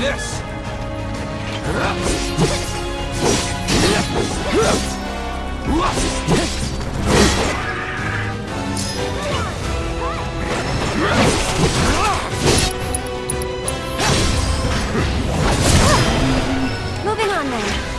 this! Moving on then.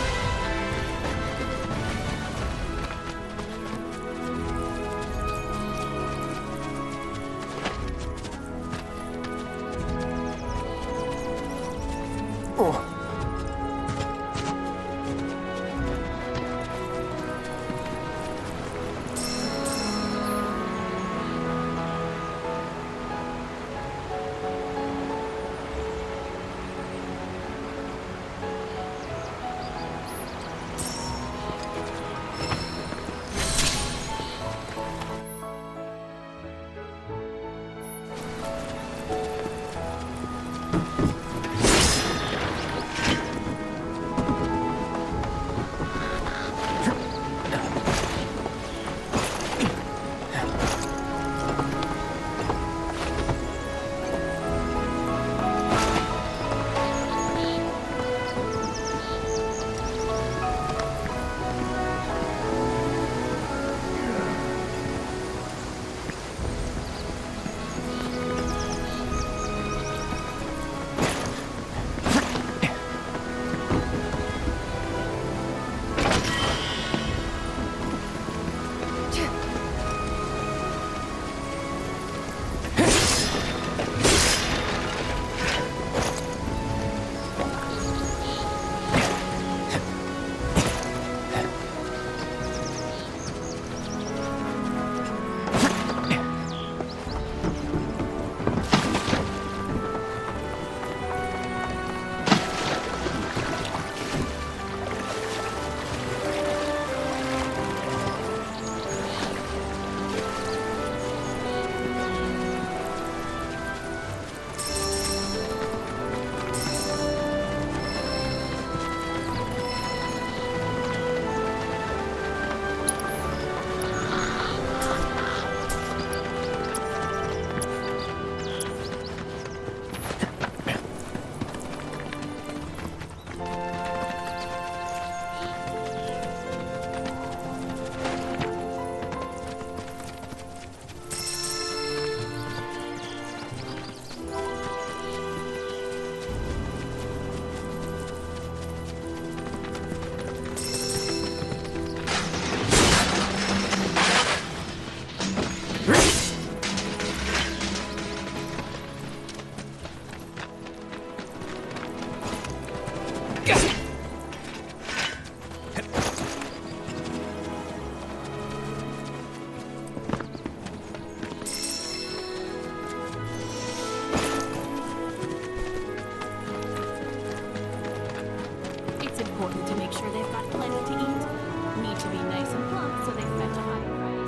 It's important to make sure they've got plenty to eat. Need to be nice and plump so they fetch a higher price.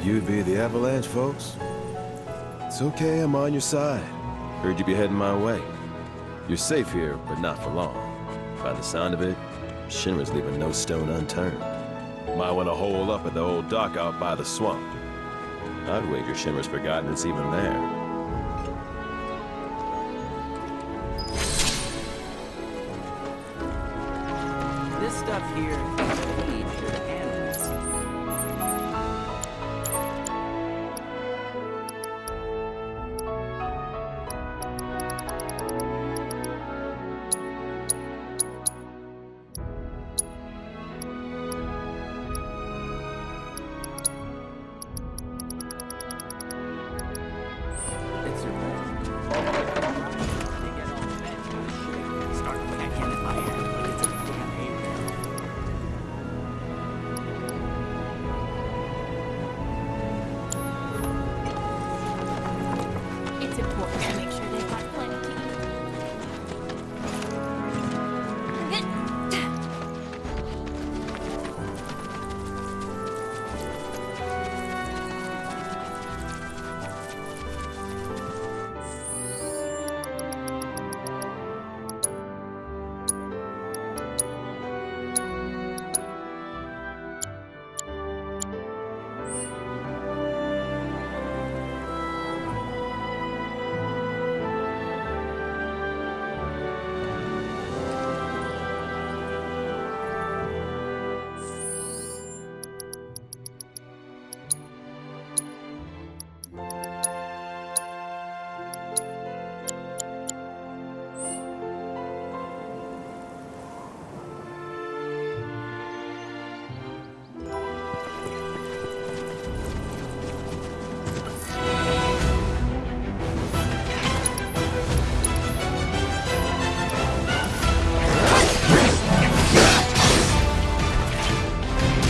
You'd be the Avalanche, folks? It's okay, I'm on your side. Heard you be heading my way. You're safe here, but not for long. By the sound of it, Shinra's leaving no stone unturned. Might want to hole up at the old dock out by the swamp. I'd wager Shinra's forgotten it's even there. This stuff here needs your hands. It's your fault. They get all bent out of shape. Start pecking at my head like it's a damn hay bale.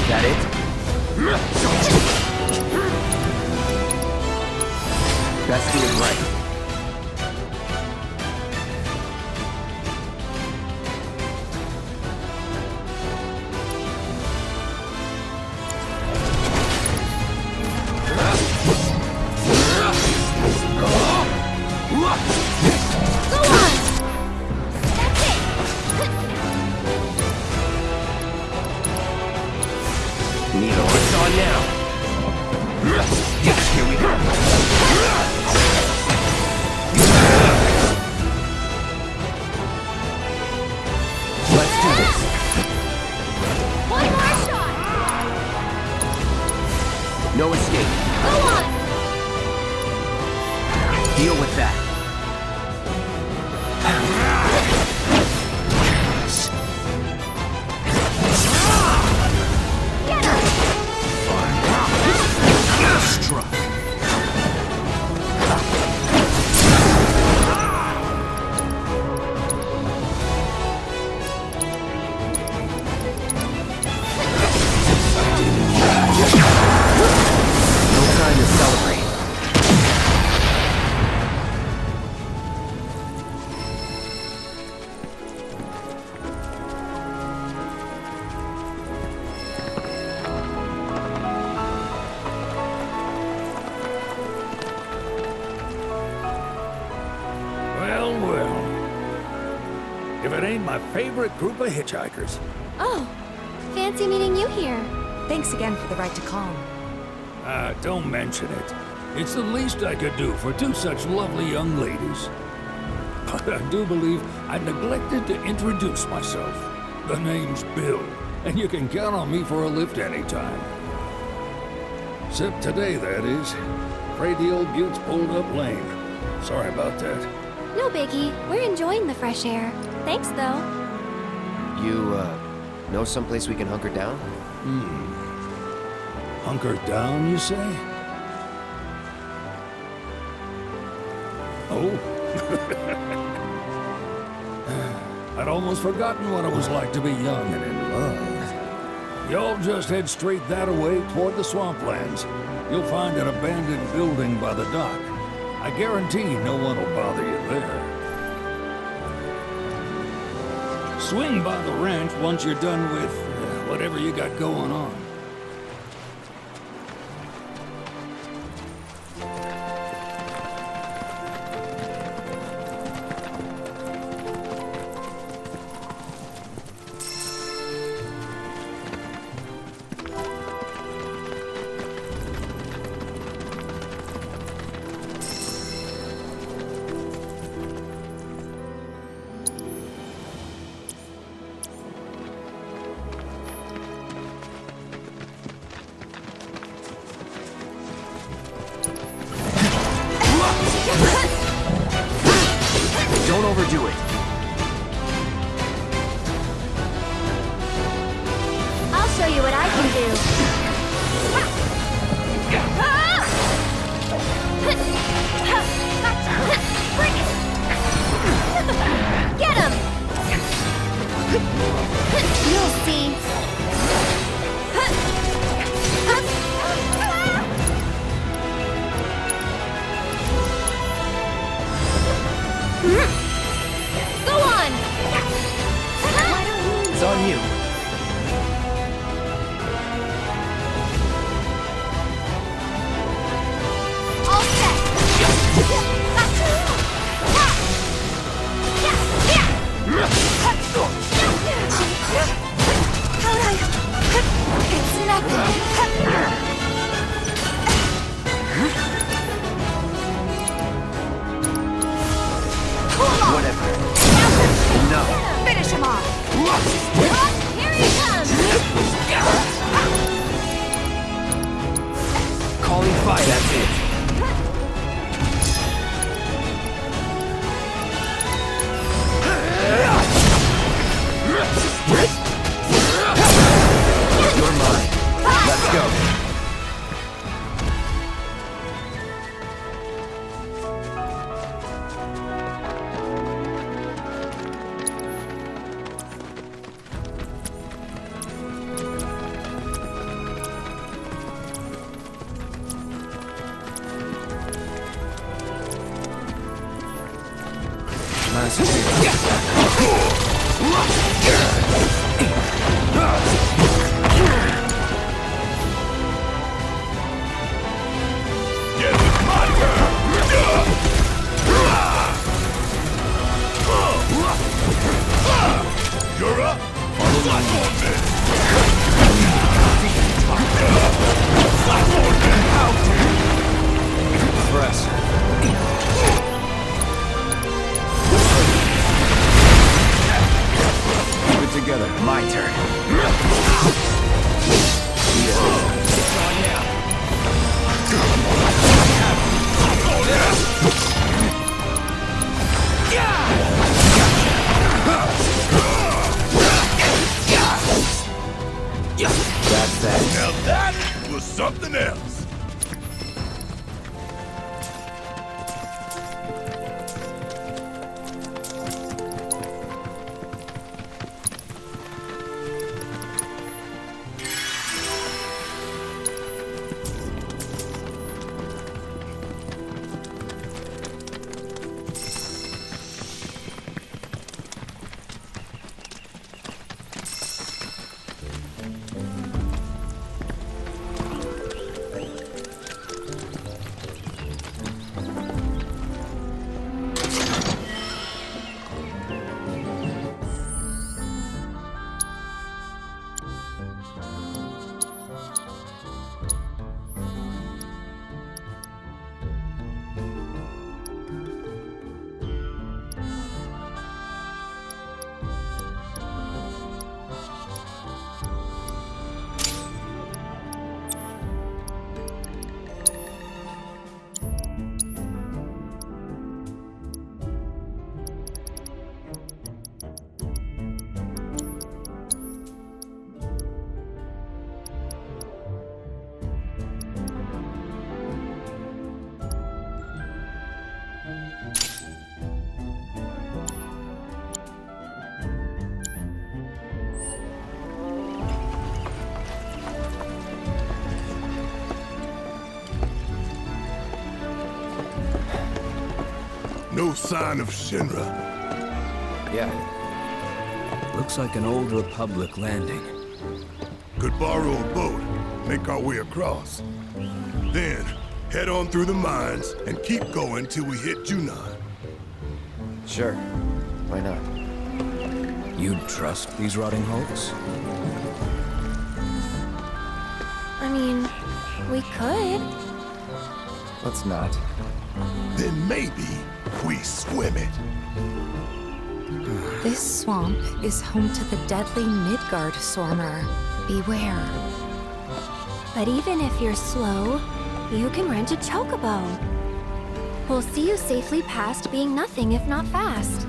That it? Best do it right. Nino, it's on now. Yes, here we go. Let's do this. One more shot! No escape. Go on! Deal with that. Struck. No time to celebrate. Well, well. If it ain't my favorite group of hitchhikers. Oh, fancy meeting you here. Thanks again for the right to call. Don't mention it. It's the least I could do for two such lovely young ladies. But I do believe I neglected to introduce myself. The name's Bill, and you can count on me for a lift anytime. Except today, that is. Afraid the old bute's pulled up lame. Sorry about that. No biggie. We're enjoying the fresh air. Thanks, though. You, know someplace we can hunker down? Hunker down, you say? Oh? I'd almost forgotten what it was like to be young and in love. Y'all just head straight that away toward the swamplands. You'll find an abandoned building by the dock. I guarantee no one will bother you there. Swing by the ranch once you're done with whatever you got going on. Don't overdo it. I'll show you what I can do. Bring it! Get him! You'll see. Go on! It's on you. You're mine. Let's go. You're up. Press. Keep it together. My turn. That's that. Now that was something else. No sign of Shinra. Yeah. Looks like an old Republic landing. Could borrow a boat, make our way across. Then, head on through the mines and keep going till we hit Junon. Sure. Why not? You'd trust these rotting hulks? I mean, we could. Let's not. Then maybe we swim it. This swamp is home to the deadly Midgar Sormer. Beware. But even if you're slow, you can rent a chocobo. We'll see you safely past being nothing if not fast.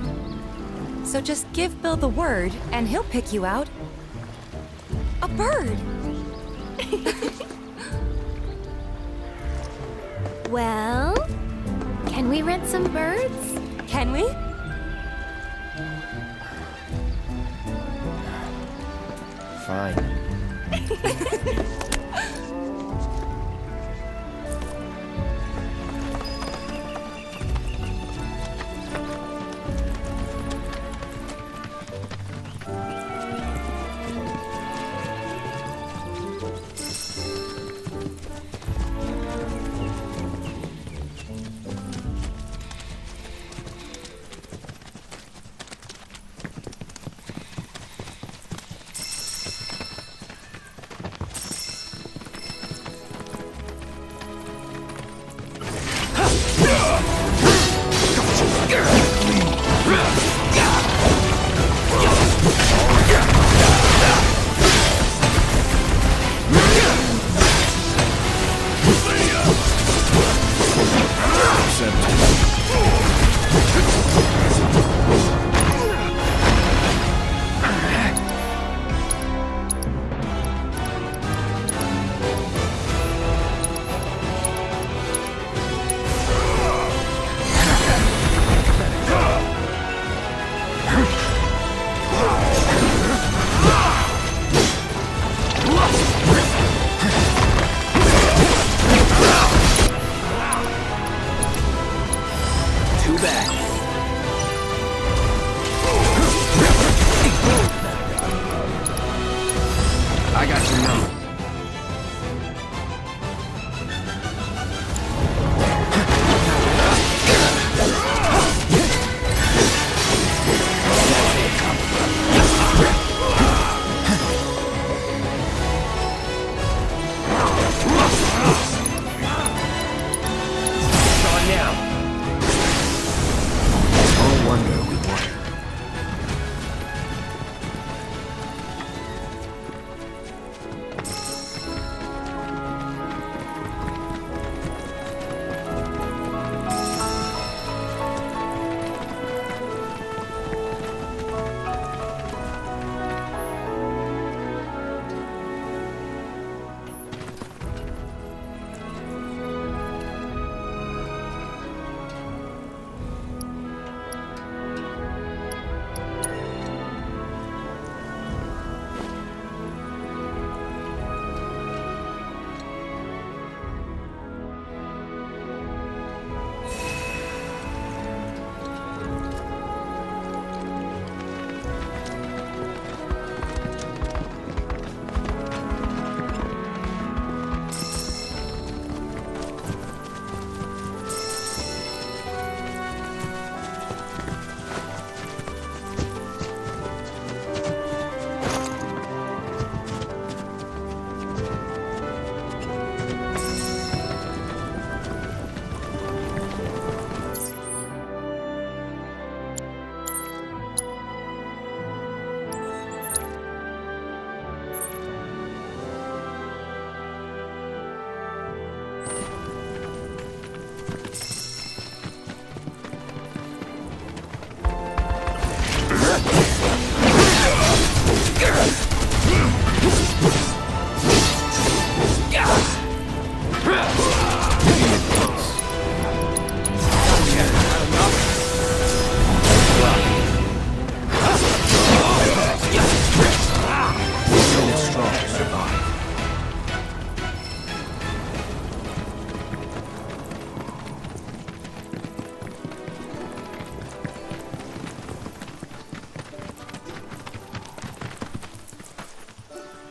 So just give Bill the word, and he'll pick you out. A bird! Well, can we rent some birds? Can we? Fine.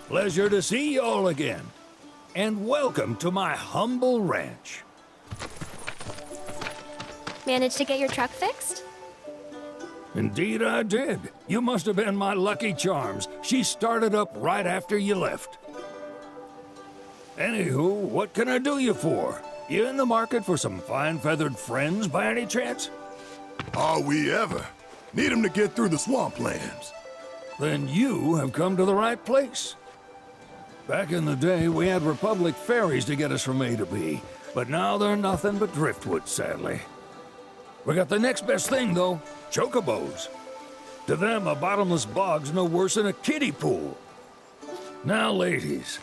Pleasure to see y'all again. And welcome to my humble ranch. Managed to get your truck fixed? Indeed I did. You must have been my lucky charms. She started up right after you left. Anywho, what can I do you for? You in the market for some fine-feathered friends by any chance? Are we ever? Need 'em to get through the swamplands. Then you have come to the right place. Back in the day, we had Republic ferries to get us from A to B, but now they're nothing but driftwood, sadly. We got the next best thing, though, chocobos. To them, a bottomless bog's no worse than a kiddie pool. Now, ladies,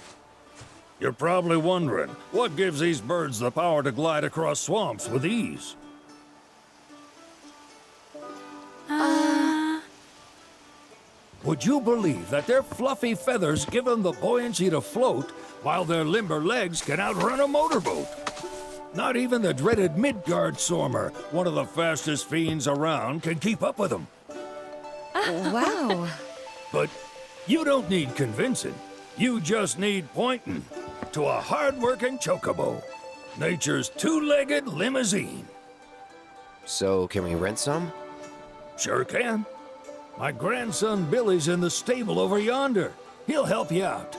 you're probably wondering, what gives these birds the power to glide across swamps with ease? Would you believe that their fluffy feathers give them the buoyancy to float, while their limber legs can outrun a motorboat? Not even the dreaded Midgar Sormer, one of the fastest fiends around, can keep up with them. Wow. But you don't need convincing. You just need pointing to a hard-working chocobo. Nature's two-legged limousine. So, can we rent some? Sure can. My grandson Billy's in the stable over yonder. He'll help you out.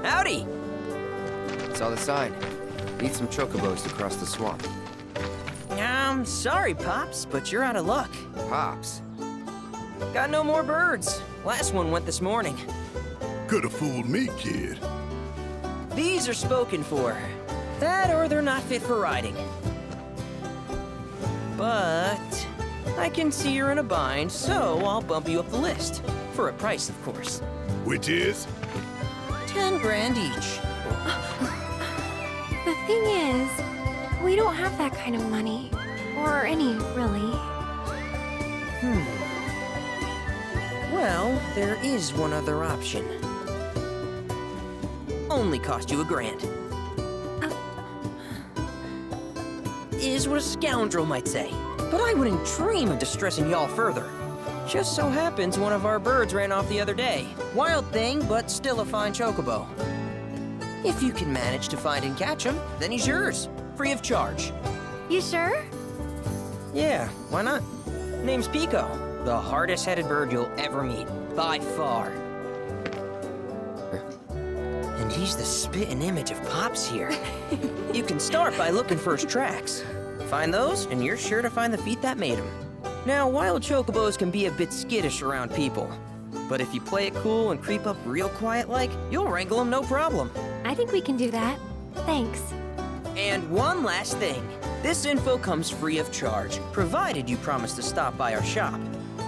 Howdy! Saw the sign. Need some chocobos to cross the swamp. I'm sorry, Pops, but you're out of luck. Pops. Got no more birds. Last one went this morning. Could have fooled me, kid. These are spoken for. That or they're not fit for riding. But I can see you're in a bind, so I'll bump you up the list. For a price, of course. Which is? 10 grand each. The thing is, we don't have that kind of money. Or any, really. Well, there is one other option. Only cost you $1,000. Is what a scoundrel might say. But I wouldn't dream of distressing y'all further. Just so happens one of our birds ran off the other day. Wild thing, but still a fine chocobo. If you can manage to find and catch him, then he's yours. Free of charge. You sure? Yeah, why not? Name's Pico. The hardest-headed bird you'll ever meet, by far. And he's the spitting image of Pops here. You can start by looking for his tracks. Find those, and you're sure to find the feet that made him. Now, wild chocobos can be a bit skittish around people. But if you play it cool and creep up real quiet-like, you'll wrangle them no problem. I think we can do that. Thanks. And one last thing. This info comes free of charge, provided you promise to stop by our shop.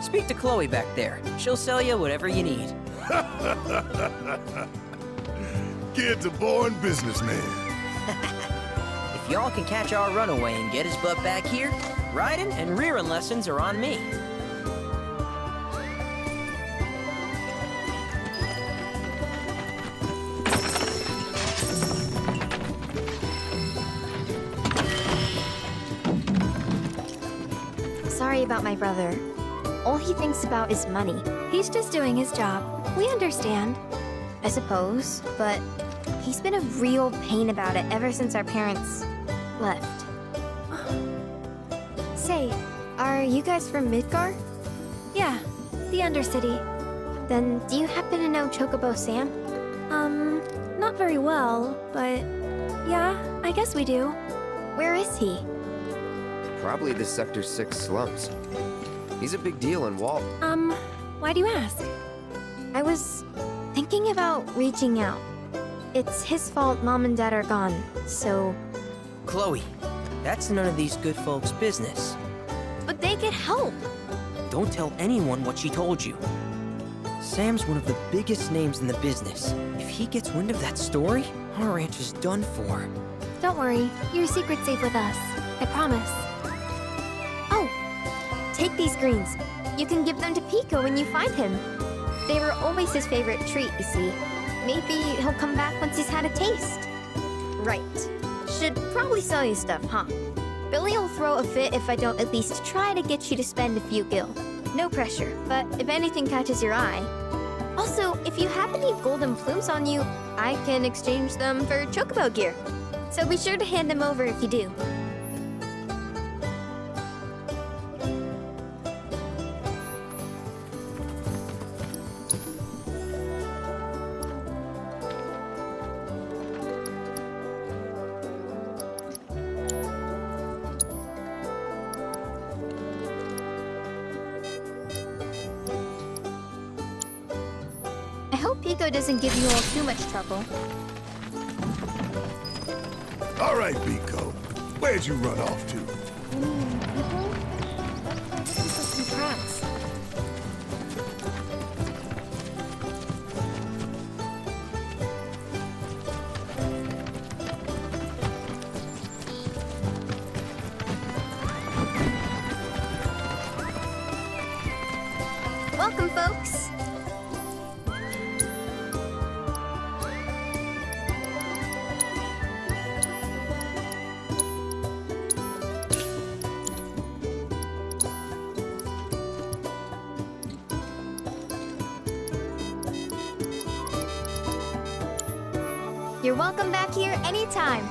Speak to Chloe back there. She'll sell you whatever you need. Kid's a born businessman. If y'all can catch our runaway and get his butt back here, riding and rearing lessons are on me. Sorry about my brother. All he thinks about is money. He's just doing his job. We understand. I suppose, but he's been a real pain about it ever since our parents left. Say, are you guys from Midgar? Yeah, the Undercity. Then do you happen to know Chocobo Sam? Not very well, but yeah, I guess we do. Where is he? Probably the Sector 6 slums. He's a big deal in Walt. Why do you ask? I was thinking about reaching out. It's his fault Mom and Dad are gone, so... Chloe, That's none of these good folks' business. But they get help. Don't tell anyone what she told you. Sam's one of the biggest names in the business. If he gets wind of that story, our ranch is done for. Don't worry, your secret's safe with us. I promise. Oh, take these greens. You can give them to Pico when you find him. They were always his favorite treat, you see. Maybe he'll come back once he's had a taste. Right. Should probably sell you stuff, huh? Billy'll throw a fit if I don't at least try to get you to spend a few gil. No pressure, but if anything catches your eye. Also, if you have any golden plumes on you, I can exchange them for chocobo gear. So be sure to hand them over if you do. I hope Pico doesn't give you all too much trouble. All right, Pico. Where'd you run off to? Some cracks. Welcome, folks. You're welcome back here anytime.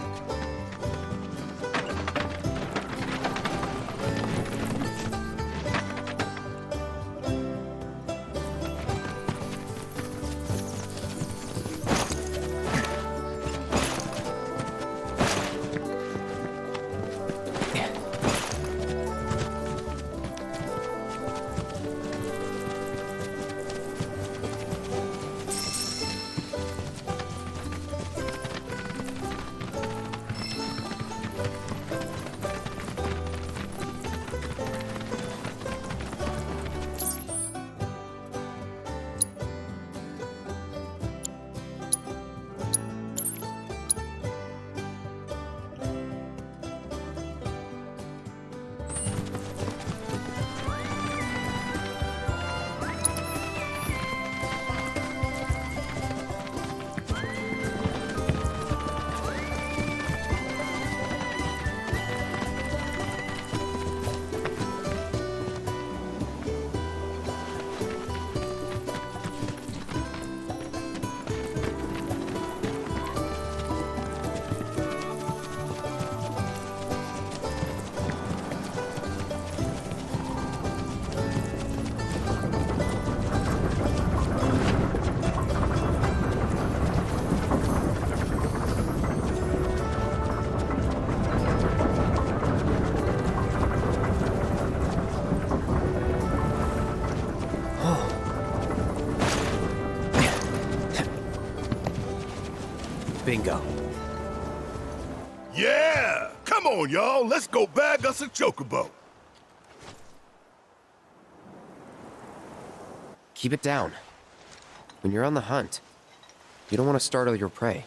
Bingo. Yeah! Come on, y'all. Let's go bag us a chocobo. Keep it down. When you're on the hunt, you don't want to startle your prey.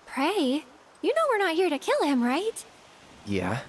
Prey? You know we're not here to kill him, right? Yeah?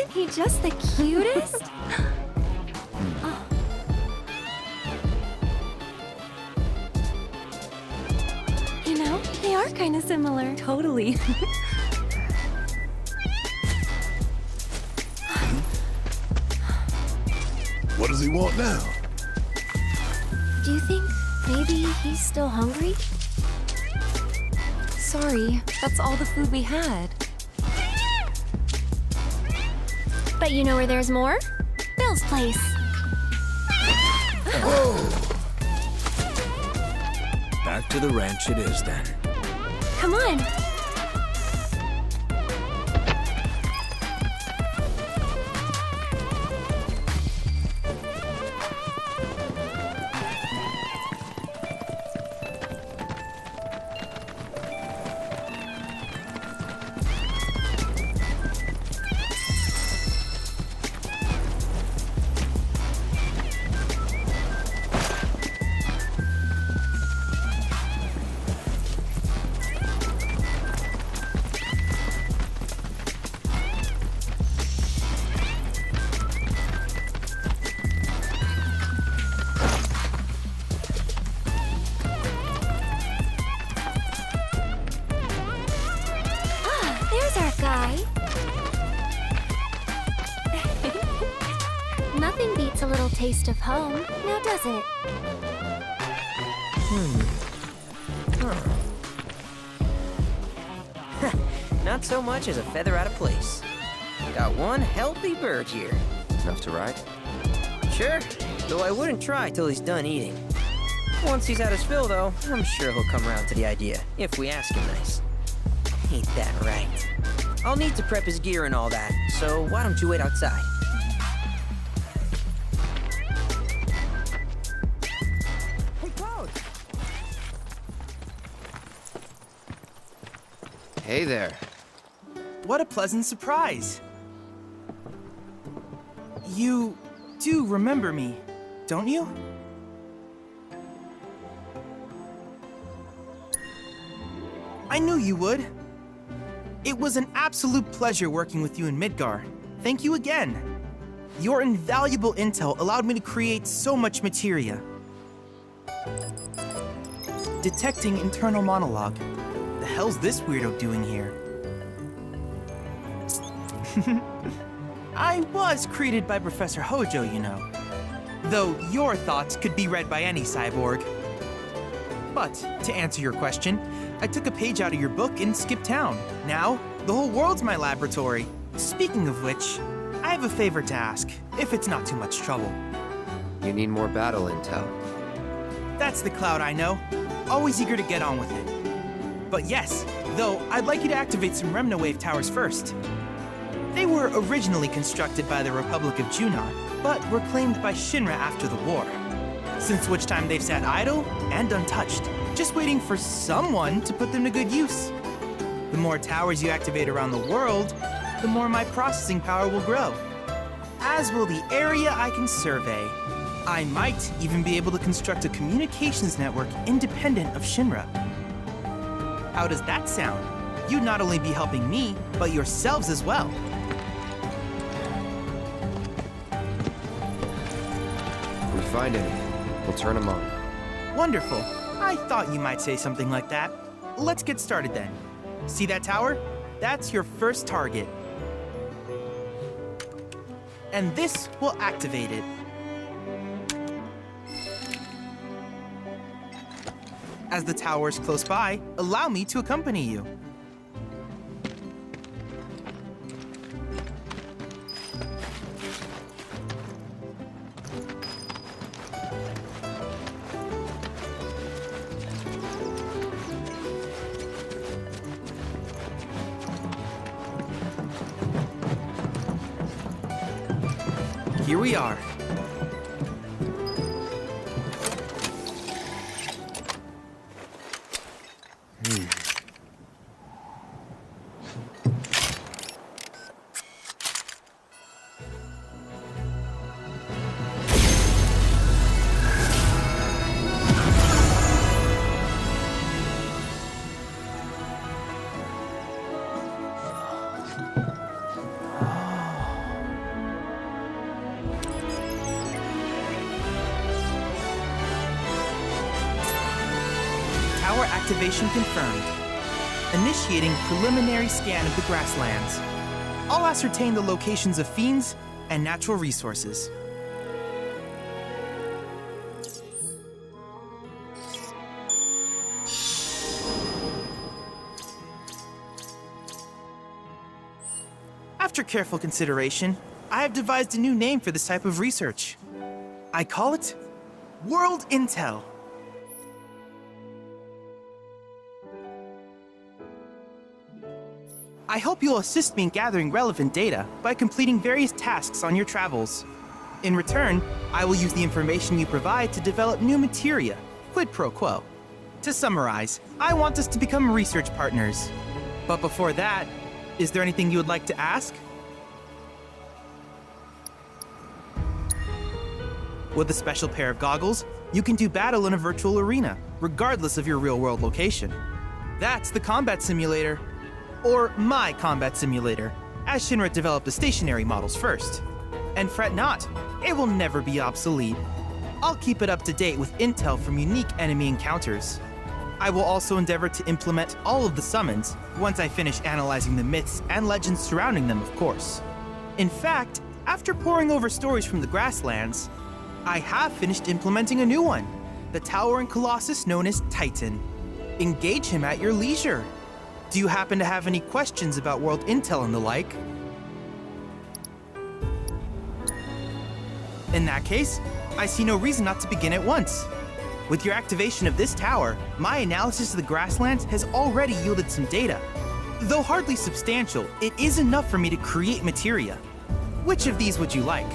Isn't he just the cutest? Oh. You know, they are kind of similar. Totally. What does he want now? Do you think maybe he's still hungry? Sorry, that's all the food we had. But you know where there's more? Bill's place. Back to the ranch it is then. Come on. There's our guy. Nothing beats a little taste of home, now does it? Not so much as a feather out of place. Got one healthy bird here. Enough to ride? Sure, though I wouldn't try till he's done eating. Once he's had his fill, though, I'm sure he'll come around to the idea, if we ask him nice. Ain't that right? I'll need to prep his gear and all that, so why don't you wait outside? Hey, Cloud! Hey there. What a pleasant surprise! You do remember me, don't you? I knew you would. It was an absolute pleasure working with you in Midgar. Thank you again. Your invaluable intel allowed me to create so much materia. Detecting internal monologue. The hell's this weirdo doing here? I was created by Professor Hojo, you know. Though your thoughts could be read by any cyborg. But, to answer your question, I took a page out of your book and skipped town. Now, the whole world's my laboratory. Speaking of which, I have a favor to ask, if it's not too much trouble. You need more battle intel. That's the Cloud I know. Always eager to get on with it. But yes, though, I'd like you to activate some Remnawave towers first. They were originally constructed by the Republic of Junon, but were claimed by Shinra after the war. Since which time they've sat idle and untouched, just waiting for someone to put them to good use. The more towers you activate around the world, the more my processing power will grow. As will the area I can survey. I might even be able to construct a communications network independent of Shinra. How does that sound? You'd not only be helping me, but yourselves as well. If we find any, we'll turn them on. Wonderful. I thought you might say something like that. Let's get started then. See that tower? That's your first target. And this will activate it. As the tower is close by, allow me to accompany you. Here we are. activation confirmed. Initiating preliminary scan of the grasslands. I'll ascertain the locations of fiends and natural resources. After careful consideration, I have devised a new name for this type of research. I call it World Intel. I hope you'll assist me in gathering relevant data by completing various tasks on your travels. In return, I will use the information you provide to develop new materia, quid pro quo. To summarize, I want us to become research partners. But before that, is there anything you would like to ask? With a special pair of goggles, you can do battle in a virtual arena, regardless of your real-world location. That's the combat simulator. Or my combat simulator, as Shinra developed the stationary models first. And fret not, it will never be obsolete. I'll keep it up to date with intel from unique enemy encounters. I will also endeavor to implement all of the summons once I finish analyzing the myths and legends surrounding them, of course. In fact, after poring over stories from the grasslands, I have finished implementing a new one, the towering colossus known as Titan. Engage him at your leisure. Do you happen to have any questions about world intel and the like? In that case, I see no reason not to begin at once. With your activation of this tower, my analysis of the grasslands has already yielded some data. Though hardly substantial, it is enough for me to create materia. Which of these would you like?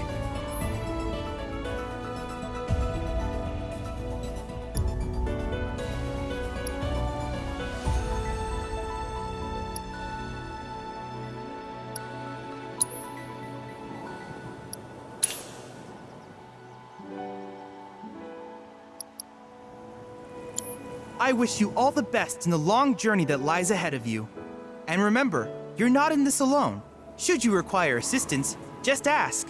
I wish you all the best in the long journey that lies ahead of you. And remember, you're not in this alone. Should you require assistance, just ask.